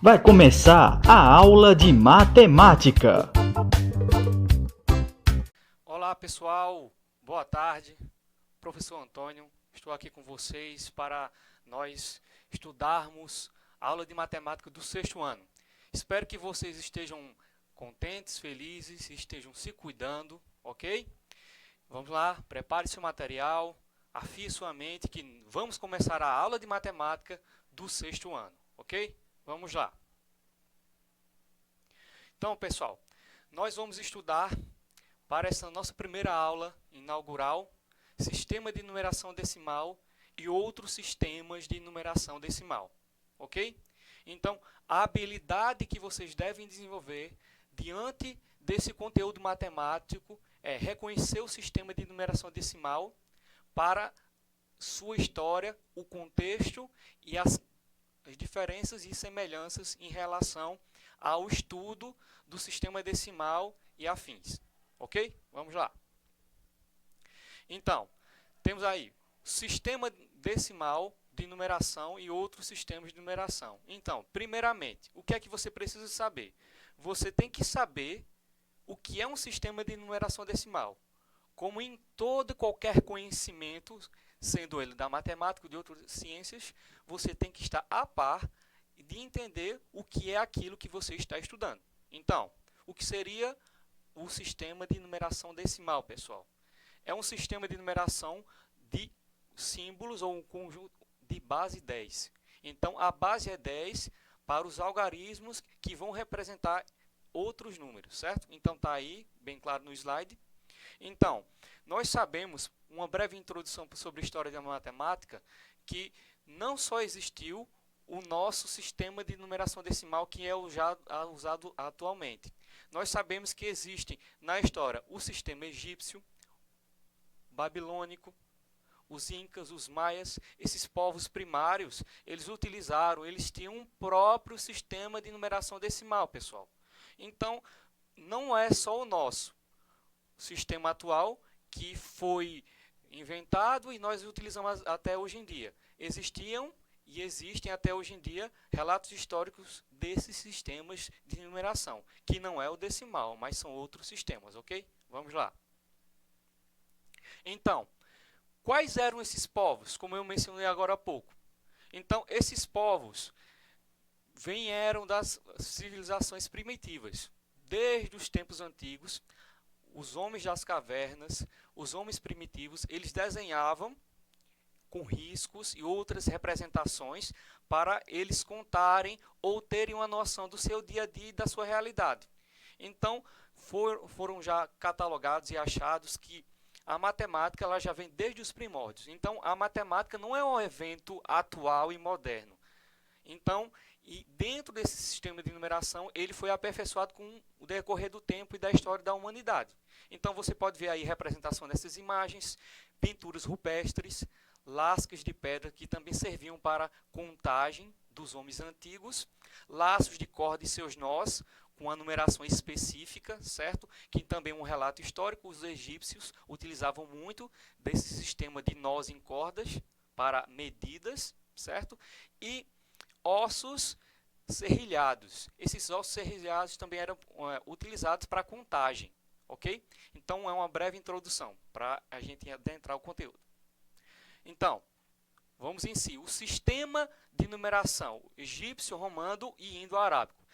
Vai começar a aula de matemática. Olá pessoal, boa tarde. Professor Antônio, estou aqui com vocês para nós estudarmos a aula de matemática do sexto ano. Espero que vocês estejam contentes, felizes, estejam se cuidando, ok? Vamos lá, prepare seu material, afie sua mente que vamos começar a aula de matemática do sexto ano, ok? Vamos lá. Então, pessoal, nós vamos estudar para essa nossa primeira aula inaugural, sistema de numeração decimal e outros sistemas de numeração decimal, ok? Então, a habilidade que vocês devem desenvolver diante desse conteúdo matemático é reconhecer o sistema de numeração decimal para sua história, o contexto e as diferenças e semelhanças em relação ao estudo do sistema decimal e afins. Ok? Vamos lá. Então, temos aí sistema decimal de numeração e outros sistemas de numeração. Então, primeiramente, o que é que você precisa saber? Você tem que saber o que é um sistema de numeração decimal. Como em todo e qualquer conhecimento, sendo ele da matemática ou de outras ciências, você tem que estar a par de entender o que é aquilo que você está estudando. Então, o que seria o sistema de numeração decimal, pessoal? É um sistema de numeração de símbolos ou um conjunto de base 10. Então, a base é 10 para os algarismos que vão representar outros números, certo? Então, está aí, bem claro no slide. Então, nós sabemos, uma breve introdução sobre a história da matemática, que não só existiu o nosso sistema de numeração decimal que é usado atualmente. Nós sabemos que existem na história o sistema egípcio, babilônico, os incas, os maias, esses povos primários, eles tinham um próprio sistema de numeração decimal, pessoal. Então, não é só o nosso sistema atual que foi inventado e nós utilizamos até hoje em dia. Existiam e existem até hoje em dia relatos históricos desses sistemas de numeração, que não é o decimal, mas são outros sistemas, ok? Vamos lá. Então, quais eram esses povos, como eu mencionei agora há pouco? Então, esses povos vieram das civilizações primitivas, desde os tempos antigos. Os homens das cavernas, os homens primitivos, eles desenhavam com riscos e outras representações para eles contarem ou terem uma noção do seu dia a dia e da sua realidade. Então, foram já catalogados e achados que a matemática ela já vem desde os primórdios. Então, a matemática não é um evento atual e moderno. Então, e dentro desse sistema de numeração, ele foi aperfeiçoado com o decorrer do tempo e da história da humanidade. Então, você pode ver aí representação dessas imagens, pinturas rupestres, lascas de pedra que também serviam para contagem dos homens antigos, laços de corda e seus nós, com a numeração específica, certo? Que também é um relato histórico. Os egípcios utilizavam muito desse sistema de nós em cordas para medidas, certo? E ossos serrilhados. Esses ossos serrilhados também eram utilizados para contagem, ok? Então, é uma breve introdução para a gente adentrar o conteúdo. Então, vamos em si. O sistema de numeração egípcio, romano e indo-arábico.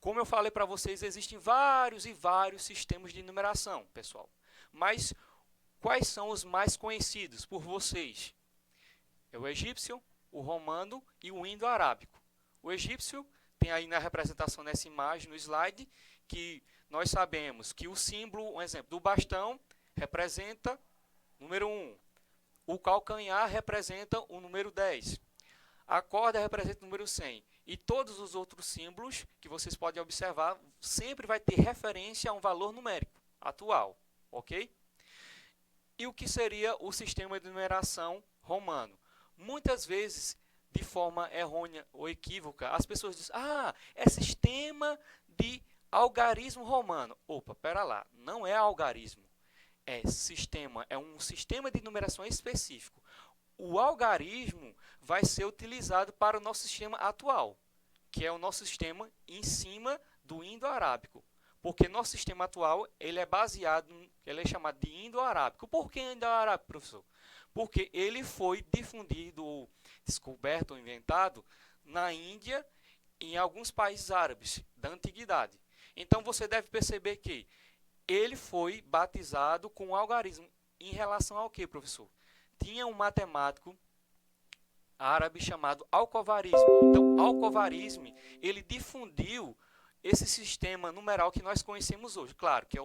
Como eu falei para vocês, existem vários e vários sistemas de numeração, pessoal. Mas quais são os mais conhecidos por vocês? É o egípcio, o romano e o indo-arábico. O egípcio tem aí na representação nessa imagem, no slide, que nós sabemos que o símbolo, um exemplo, do bastão representa número 1. O calcanhar representa o número 10. A corda representa o número 100. E todos os outros símbolos que vocês podem observar sempre vai ter referência a um valor numérico atual, ok? E o que seria o sistema de numeração romano? Muitas vezes, de forma errônea ou equívoca, as pessoas dizem, é sistema de algarismo romano. Opa, pera lá, não é algarismo. É um sistema de numeração específico. O algarismo vai ser utilizado para o nosso sistema atual, que é o nosso sistema em cima do indo-arábico. Porque nosso sistema atual ele é chamado de indo-arábico. Por que indo-arábico, professor? Porque ele foi difundido, descoberto ou inventado na Índia e em alguns países árabes da antiguidade. Então você deve perceber que ele foi batizado com um algarismo. Em relação ao que, professor? Tinha um matemático árabe chamado Al-Khwarizmi. Então, Al-Khwarizmi, ele difundiu esse sistema numeral que nós conhecemos hoje. Claro que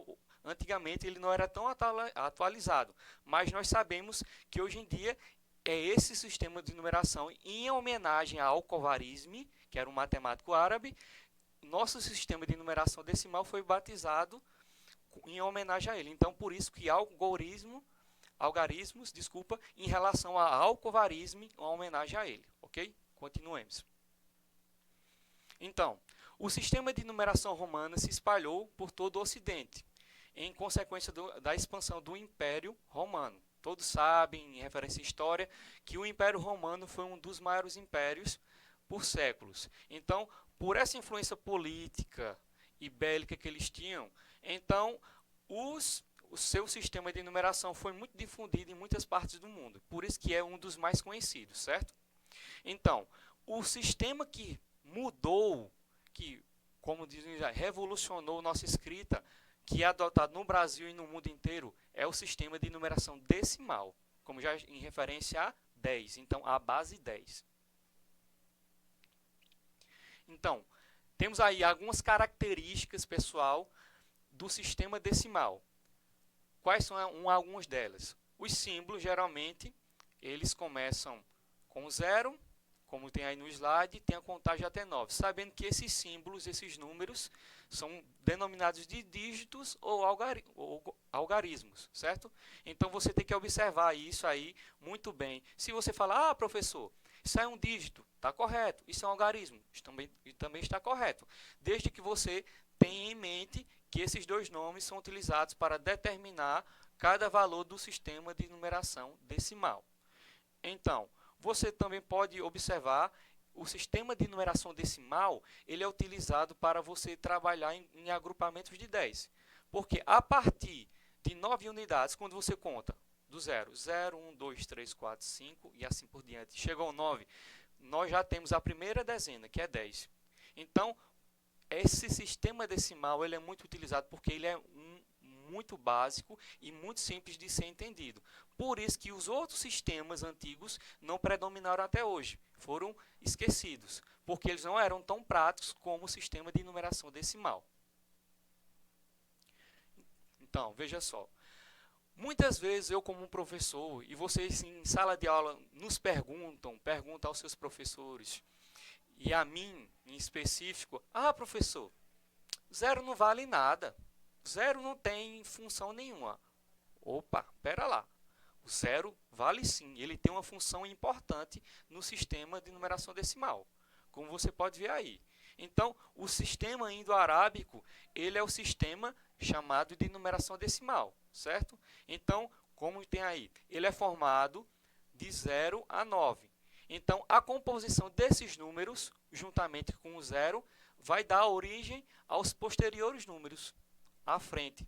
antigamente ele não era tão atualizado, mas nós sabemos que hoje em dia é esse sistema de numeração em homenagem a Al-Khwarizmi, que era um matemático árabe. Nosso sistema de numeração decimal foi batizado em homenagem a ele. Então, por isso que algarismos, em relação a Al-Khwarizmi, uma homenagem a ele, ok? Continuemos. Então, o sistema de numeração romana se espalhou por todo o Ocidente, em consequência da expansão do Império Romano. Todos sabem, em referência à história, que o Império Romano foi um dos maiores impérios por séculos. Então, por essa influência política e bélica que eles tinham, então o seu sistema de numeração foi muito difundido em muitas partes do mundo. Por isso que é um dos mais conhecidos, certo? Então, o sistema que mudou, que, como dizem, revolucionou nossa escrita, que é adotado no Brasil e no mundo inteiro, é o sistema de numeração decimal, como já em referência a 10, então a base 10. Então, temos aí algumas características, pessoal, do sistema decimal. Quais são algumas delas? Os símbolos, geralmente, eles começam com 0, como tem aí no slide, tem a contagem até 9. Sabendo que esses símbolos, esses números, são denominados de dígitos ou algarismos, certo? Então, você tem que observar isso aí muito bem. Se você falar, professor, isso é um dígito, está correto. Isso é um algarismo, também está correto. Desde que você tenha em mente que esses dois nomes são utilizados para determinar cada valor do sistema de numeração decimal. Então, você também pode observar o sistema de numeração decimal, ele é utilizado para você trabalhar em agrupamentos de 10. Porque a partir de 9 unidades, quando você conta do 0, 0, 1, 2, 3, 4, 5 e assim por diante, chegou ao 9, nós já temos a primeira dezena, que é 10. Então, esse sistema decimal ele é muito utilizado porque ele é muito básico e muito simples de ser entendido. Por isso que os outros sistemas antigos não predominaram até hoje, foram esquecidos, porque eles não eram tão práticos como o sistema de numeração decimal. Então, veja só. Muitas vezes eu como professor, e vocês em sala de aula nos perguntam aos seus professores, e a mim em específico, professor, 0 não vale nada, 0 não tem função nenhuma. Opa, pera lá, o 0 vale sim, ele tem uma função importante no sistema de numeração decimal, como você pode ver aí. Então, o sistema indo-arábico, ele é o sistema chamado de numeração decimal, certo? Então, como tem aí, ele é formado de 0 a 9. Então, a composição desses números, juntamente com o 0, vai dar origem aos posteriores números à frente.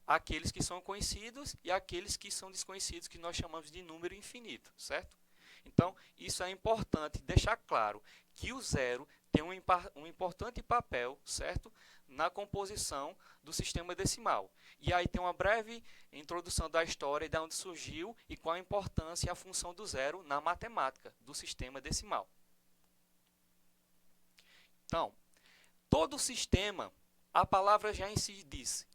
Aqueles que são conhecidos e aqueles que são desconhecidos, que nós chamamos de número infinito, certo? Então, isso é importante deixar claro que o 0 tem um importante papel, certo? Na composição do sistema decimal. E aí tem uma breve introdução da história de onde surgiu e qual a importância e a função do 0 na matemática do sistema decimal. Então, todo sistema, a palavra já em si diz,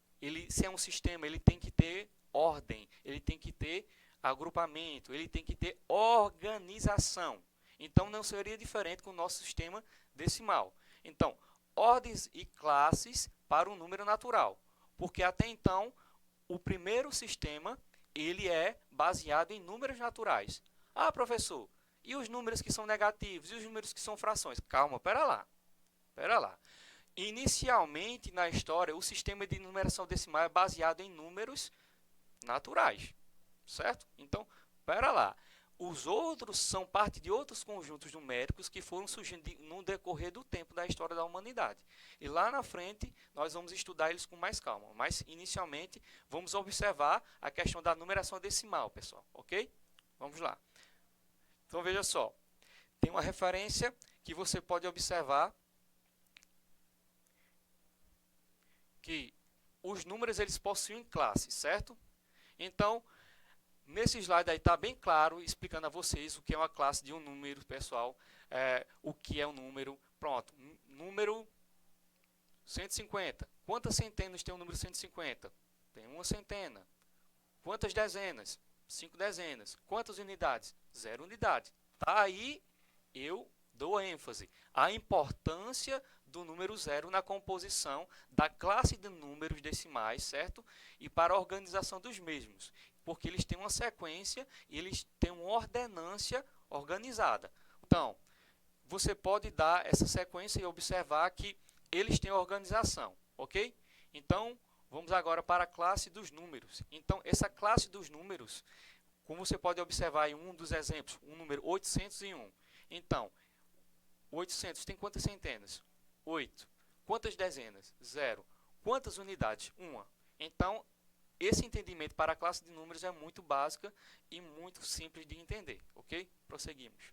se é um sistema, ele tem que ter ordem, ele tem que ter agrupamento, ele tem que ter organização. Então, não seria diferente com o nosso sistema decimal. Então, ordens e classes para o número natural. Porque até então, o primeiro sistema, ele é baseado em números naturais. Professor, e os números que são negativos? E os números que são frações? Calma, pera lá. Inicialmente, na história, o sistema de numeração decimal é baseado em números naturais. Certo? Então, pera lá. Os outros são parte de outros conjuntos numéricos que foram surgindo no decorrer do tempo da história da humanidade. E lá na frente nós vamos estudar eles com mais calma. Mas inicialmente vamos observar a questão da numeração decimal, pessoal, ok? Vamos lá. Então veja só, tem uma referência que você pode observar que os números eles possuem classes, certo? Então, nesse slide aí está bem claro, explicando a vocês o que é uma classe de um número, pessoal. O que é um número. Pronto, número 150. Quantas centenas tem o número 150? Tem uma centena. Quantas dezenas? 5 dezenas. Quantas unidades? 0 unidade. Tá aí, eu dou ênfase à importância do número 0 na composição da classe de números decimais, certo? E para a organização dos mesmos, porque eles têm uma sequência e eles têm uma ordenância organizada. Então, você pode dar essa sequência e observar que eles têm organização, ok? Então, vamos agora para a classe dos números. Então, essa classe dos números, como você pode observar em um dos exemplos, o número 801. Então, 800 tem quantas centenas? 8. Quantas dezenas? 0. Quantas unidades? 1. Então, esse entendimento para a classe de números é muito básica e muito simples de entender, ok? Prosseguimos.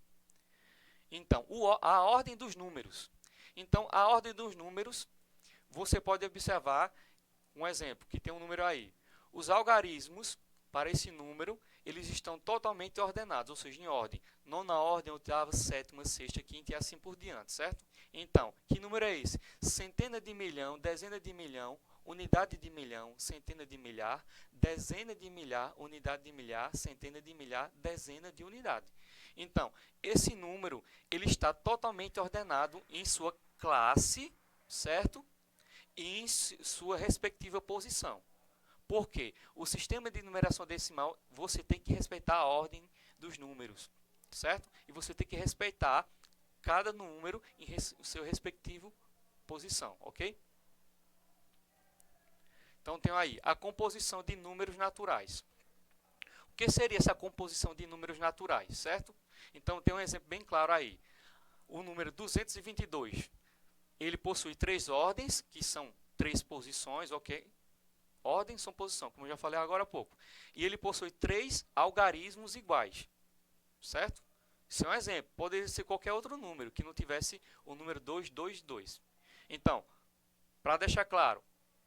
Então, a ordem dos números. Então, a ordem dos números, você pode observar um exemplo, que tem um número aí. Os algarismos para esse número, eles estão totalmente ordenados, ou seja, em ordem. Nona ordem, oitava, sétima, sexta, quinta e assim por diante, certo? Então, que número é esse? Centena de milhão, dezena de milhão, unidade de milhão, centena de milhar, dezena de milhar, unidade de milhar, centena de milhar, dezena de unidade. Então, esse número, ele está totalmente ordenado em sua classe, certo? E em sua respectiva posição. Por quê? O sistema de numeração decimal, você tem que respeitar a ordem dos números, certo? E você tem que respeitar cada número em seu respectivo posição, ok? Então, tem aí a composição de números naturais. O que seria essa composição de números naturais, certo? Então, tem um exemplo bem claro aí. O número 222, ele possui 3 ordens, que são 3 posições, ok? Ordem são posição, como eu já falei agora há pouco. E ele possui 3 algarismos iguais, certo? Isso é um exemplo. Poderia ser qualquer outro número que não tivesse o número 222. Então, para deixar claro,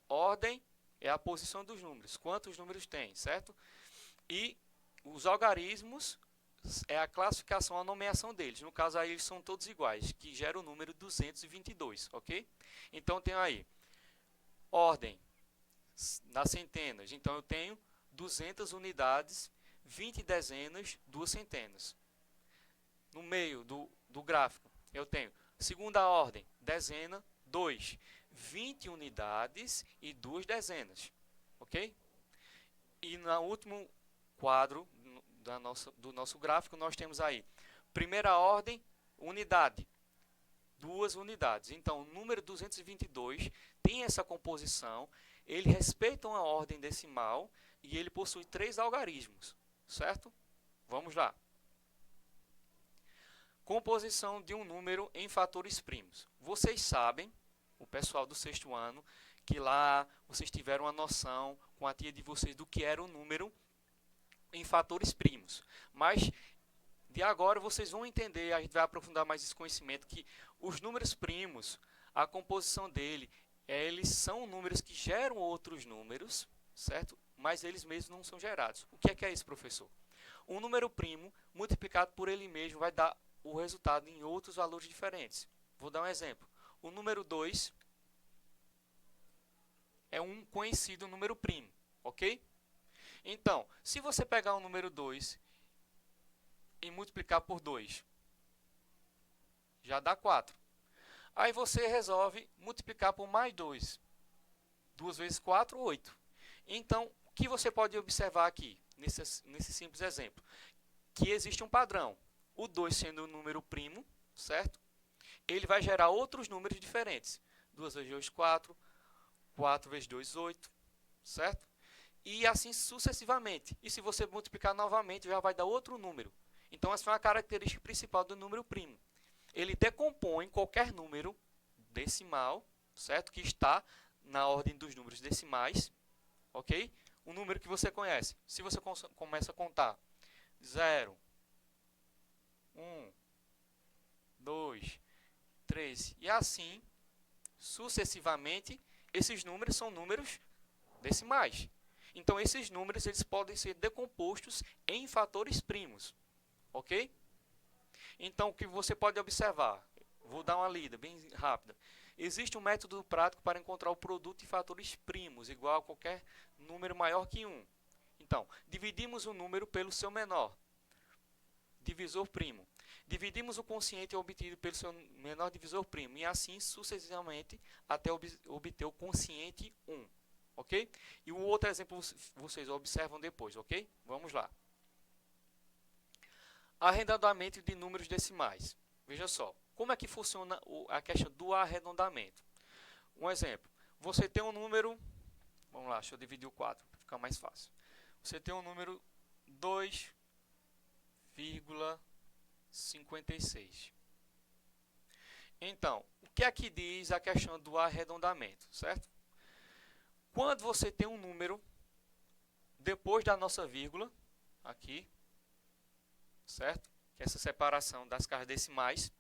ordem é a posição dos números. Quantos números tem, certo? E os algarismos é a classificação, a nomeação deles. No caso aí, eles são todos iguais, que gera o número 222, ok? Então, tem aí ordem nas centenas. Então, eu tenho 200 unidades, 20 dezenas, 2 centenas. No meio do gráfico, eu tenho segunda ordem, dezena, 2. 20 unidades e 2 dezenas. Ok? E no último quadro do nosso gráfico, nós temos aí, primeira ordem, unidade. 2 unidades. Então, o número 222 tem essa composição, ele respeita uma ordem decimal e ele possui 3 algarismos, certo? Vamos lá. Composição de um número em fatores primos. Vocês sabem, o pessoal do 6º ano, que lá vocês tiveram uma noção com a tia de vocês do que era o número em fatores primos. Mas de agora vocês vão entender, a gente vai aprofundar mais esse conhecimento, que os números primos, a composição dele, eles são números que geram outros números, certo? Mas eles mesmos não são gerados. O que é isso, professor? Um número primo multiplicado por ele mesmo vai dar o resultado em outros valores diferentes. Vou dar um exemplo. O número 2 é um conhecido número primo, ok? Então, se você pegar o número 2 e multiplicar por 2, já dá 4. Aí você resolve multiplicar por mais 2. 2 vezes 4, 8. Então, o que você pode observar aqui, nesse simples exemplo? Que existe um padrão. O 2 sendo um número primo, certo? Ele vai gerar outros números diferentes. 2 vezes 2, 4. 4 vezes 2, 8. Certo? E assim sucessivamente. E se você multiplicar novamente, já vai dar outro número. Então, essa é uma característica principal do número primo. Ele decompõe qualquer número decimal, certo? Que está na ordem dos números decimais, ok? Um número que você conhece. Se você começa a contar 0, 1, 2, 3 e assim sucessivamente, esses números são números decimais. Então, esses números eles podem ser decompostos em fatores primos, ok? Então, o que você pode observar, vou dar uma lida bem rápida. Existe um método prático para encontrar o produto de fatores primos, igual a qualquer número maior que 1. Então, dividimos o número pelo seu menor, divisor primo. Dividimos o quociente obtido pelo seu menor divisor primo, e assim sucessivamente até obter o quociente 1. Ok? E o outro exemplo vocês observam depois, ok? Vamos lá. Arredondamento de números decimais. Veja só, como é que funciona a questão do arredondamento. Um exemplo, você tem um número, vamos lá, deixa eu dividir o 4 para ficar mais fácil. Você tem um número 2,56. Então, o que é que diz a questão do arredondamento, certo? Quando você tem um número depois da nossa vírgula, aqui, certo? Que é essa separação das casas decimais.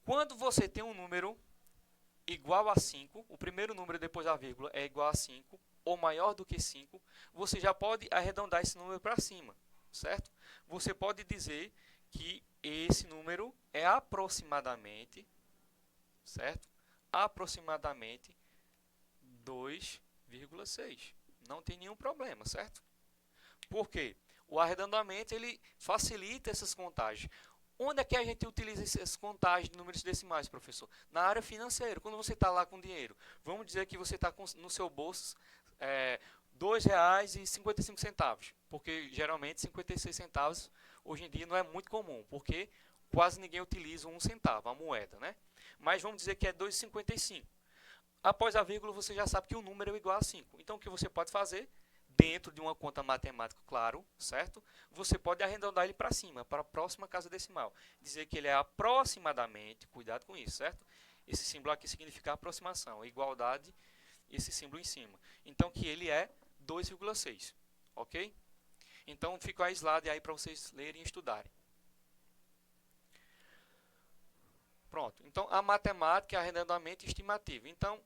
Quando você tem um número igual a 5, o primeiro número depois da vírgula é igual a 5, ou maior do que 5, você já pode arredondar esse número para cima, certo? Você pode dizer que esse número é aproximadamente, certo? Aproximadamente 2,6. Não tem nenhum problema, certo? Por quê? O arredondamento ele facilita essas contagens. Onde é que a gente utiliza essas contagens de números decimais, professor? Na área financeira, quando você está lá com dinheiro. Vamos dizer que você está no seu bolso R$ 2,55, porque geralmente 56 centavos hoje em dia não é muito comum, porque quase ninguém utiliza um centavo, a moeda, né? Mas vamos dizer que é 2,55. Após a vírgula, você já sabe que o número é igual a 5. Então, o que você pode fazer? Dentro de uma conta matemática, claro, certo? Você pode arredondar ele para cima, para a próxima casa decimal. Dizer que ele é aproximadamente, cuidado com isso, certo? Esse símbolo aqui significa aproximação, igualdade, esse símbolo em cima. Então, que ele é 2,6, ok? Então, fica a slide aí para vocês lerem e estudarem. Pronto. Então, a matemática é arredondamento estimativo. Então,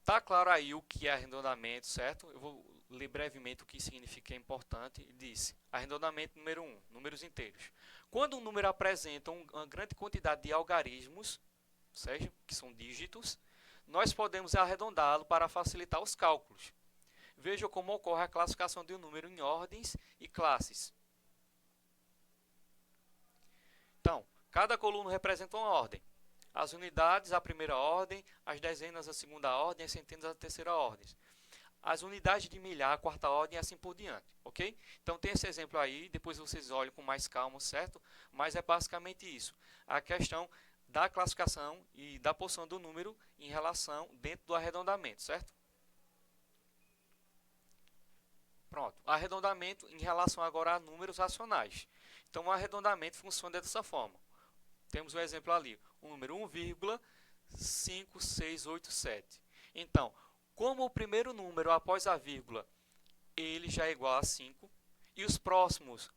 tá claro aí o que é arredondamento, certo? Eu vou ler brevemente o que significa, é importante. Disse, arredondamento número 1, números inteiros. Quando um número apresenta uma grande quantidade de algarismos, seja, que são dígitos, nós podemos arredondá-lo para facilitar os cálculos. Veja como ocorre a classificação de um número em ordens e classes. Então, cada coluna representa uma ordem. As unidades, a primeira ordem, as dezenas, a segunda ordem, as centenas, a terceira ordem. As unidades de milhar, a quarta ordem e assim por diante, ok? Então tem esse exemplo aí, depois vocês olham com mais calma, certo? Mas é basicamente isso. A questão da classificação e da posição do número em relação dentro do arredondamento, certo? Pronto. Arredondamento em relação agora a números racionais. Então o arredondamento funciona dessa forma. Temos um exemplo ali, o número 1,5687. Então, como o primeiro número após a vírgula, ele já é igual a 5, e os próximos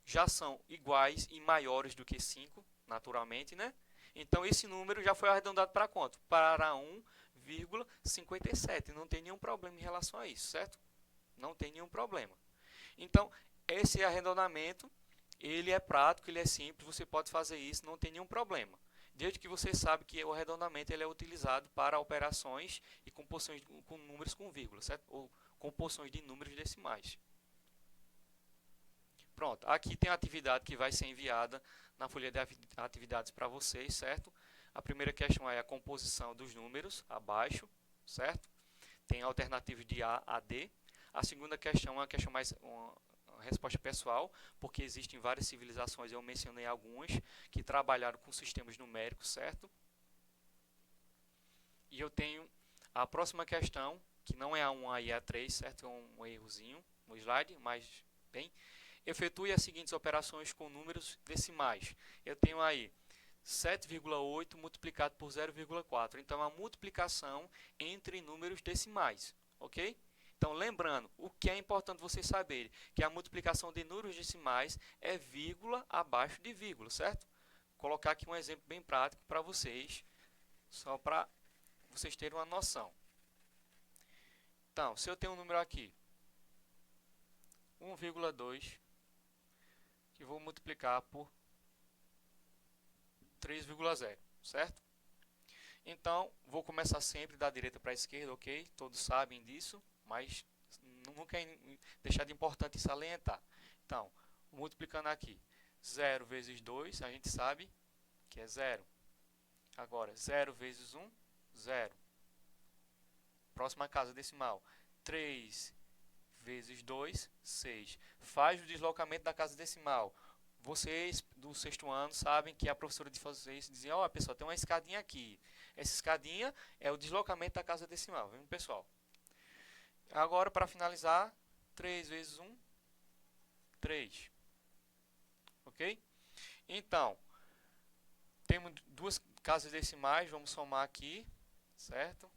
já são iguais e maiores do que 5, naturalmente, né? Então, esse número já foi arredondado para quanto? Para 1,57. Não tem nenhum problema em relação a isso, certo? Não tem nenhum problema. Então, esse arredondamento, ele é prático, ele é simples, você pode fazer isso, não tem nenhum problema. Desde que você sabe que o arredondamento ele é utilizado para operações e composições com números com vírgula, certo? Ou composições de números decimais. Pronto, aqui tem a atividade que vai ser enviada na folha de atividades para vocês, certo? A primeira questão é a composição dos números, abaixo, certo? Tem alternativas de A a D. A segunda questão é uma questão mais... uma resposta pessoal, porque existem várias civilizações, eu mencionei algumas, que trabalharam com sistemas numéricos, certo? E eu tenho a próxima questão, que não é a 1 e a 3, certo? É um errozinho no slide, mas, bem, efetue as seguintes operações com números decimais. Eu tenho aí 7,8 multiplicado por 0,4. Então, a multiplicação entre números decimais, ok? Então, lembrando, o que é importante vocês saberem, que a multiplicação de números decimais é vírgula abaixo de vírgula, certo? Vou colocar aqui um exemplo bem prático para vocês, só para vocês terem uma noção. Então, se eu tenho um número aqui, 1,2, que vou multiplicar por 3,0, certo? Então, vou começar sempre da direita para a esquerda, ok? Todos sabem disso, mas nunca é deixar de importante salientar. Então, multiplicando aqui, 0 vezes 2, a gente sabe que é 0. Agora, 0 vezes 1, 0. Próxima casa decimal, 3 vezes 2, 6. Faz o deslocamento da casa decimal. Vocês do sexto ano sabem que a professora de vocês dizia, ó, pessoal, tem uma escadinha aqui. Essa escadinha é o deslocamento da casa decimal, viu, pessoal? Agora, para finalizar, 3 vezes 1, 3. Ok? Então, temos duas casas decimais, vamos somar aqui, certo?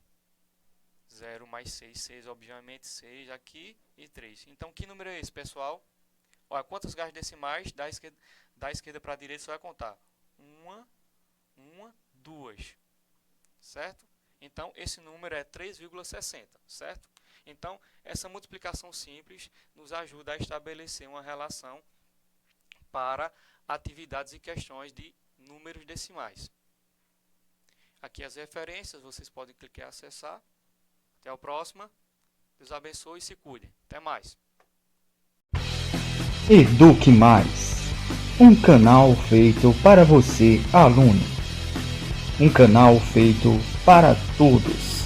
0 mais 6, 6, obviamente 6 aqui e 3. Então, que número é esse, pessoal? Olha, quantas casas decimais da esquerda para a direita você vai contar? 1, 2, certo? Então, esse número é 3,60, certo? Então, essa multiplicação simples nos ajuda a estabelecer uma relação para atividades e questões de números decimais. Aqui as referências, vocês podem clicar e acessar. Até a próxima. Deus abençoe e se cuidem. Até mais. Eduque Mais, um canal feito para você, aluno. Um canal feito para todos.